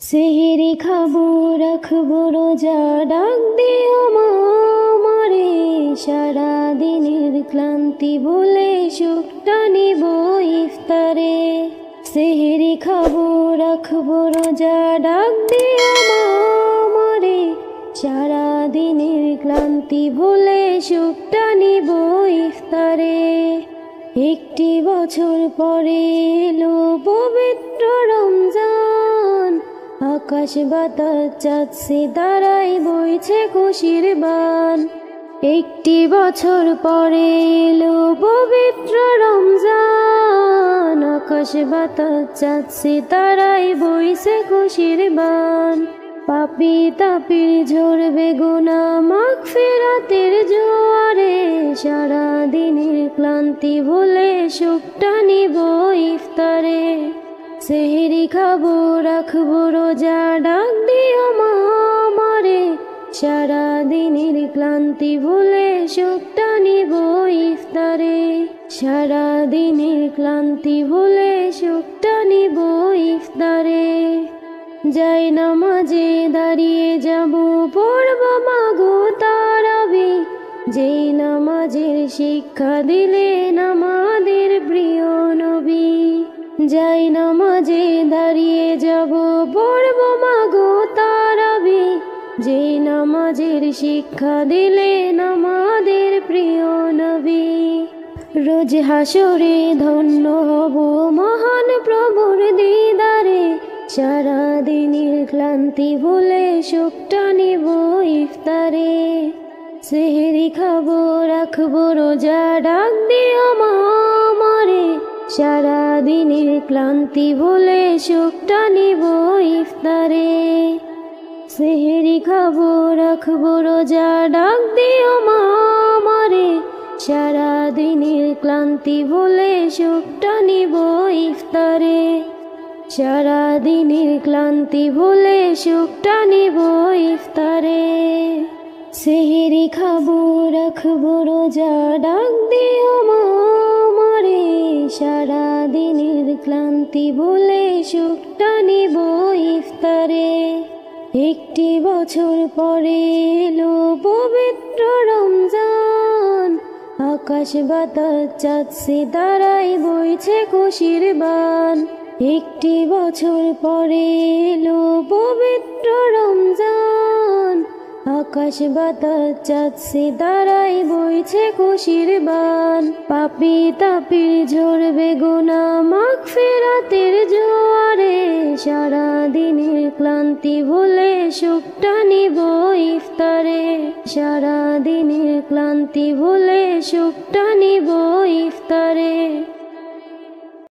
সেহরি খাবো রাখবো রোজা, ডাক দিও মা আমারে। সারা দিনের ক্লান্তি ভুলে সুখটা নিব ইফতারে। সেহরি খাবো রাখবো রোজা, ডাক দিও মা আমারে। সারা দিনের ক্লান্তি ভুলে সুখটা নিব ইফতারে। একটি বছর পরে এলো পবিত্র রমজান, আকাশ বাতাস চাঁদ সিতারায় বইছে খুশির বান। একটি বছর পরে এলো পবিত্র রমজান, আকাশ বাতাস চাঁদ সিতারায় বইছে খুশির বান। পাপী তাপির ঝরবে গুনাহ মাগফিরাতের জোয়ারে। সারা দিনের ক্লান্তি ভুলে সুখটা নিব ইফতারে। সেহরি খাবো রাখবো রোজা, ডাক দিও মা আমারে। সারা দিনের ক্লান্তি ভুলে সুখটা নিব ইফতারে। সারা দিনের ক্লান্তি ভুলে সুখটা নিব ইফতারে। যাই নামাজে দাঁড়িয়ে যাব, পড়ব মাগো তারাবি। যেই নামাজের শিক্ষা দিলেন আমাদের প্রিয় নবী। যাই নামাজে দাঁড়িয়ে যাব, পড়ব মাগো তারাবি। যেই নামাজের শিক্ষা দিলেন আমাদের প্রিয় নবী। রোজ হাসরে ধন্য হব মহান প্রভুর দিদারে। সারা দিনের ক্লান্তি ভুলে সুখটা নিব ইফতারে। সেহরি খাবো রাখবো রোজা, ডাক দিও মা আমারে। সারা দিনের ক্লান্তি ভুলে সুখটা নিব ইফতারে। সেহরি খাবো রাখবো রোজা, ডাক দিও মা আমারে। সারা দিনের ক্লান্তি ভুলে সুখটা নিব ইফতারে। সারা দিনের ক্লান্তি ভুলে সুখটা নিব ইফতারে। সেহরি খাবো রাখবো রোজা, ডাক দিও মা আমারে। সারা দিনের ক্লান্তি ভুলে সুখটা নিব ইফতারে। একটি বছর পরে এলো পবিত্র রমজান, আকাশ বাতাস চাঁদ সিতারায় বইছে খুশির বান। একটি বছর পরে এলো পবিত্র রমজান, আকাশ বাতাস চাঁদ সিতারায় বইছে খুশির বান। পাপী তাপির ঝরবে গুনাহ মাগফিরাতের জোয়ারে। সারা দিনের ক্লান্তি ভুলে সুখটা নিব ইফতারে। সারা দিনের ক্লান্তি ভুলে সুখটা নিব ইফতারে।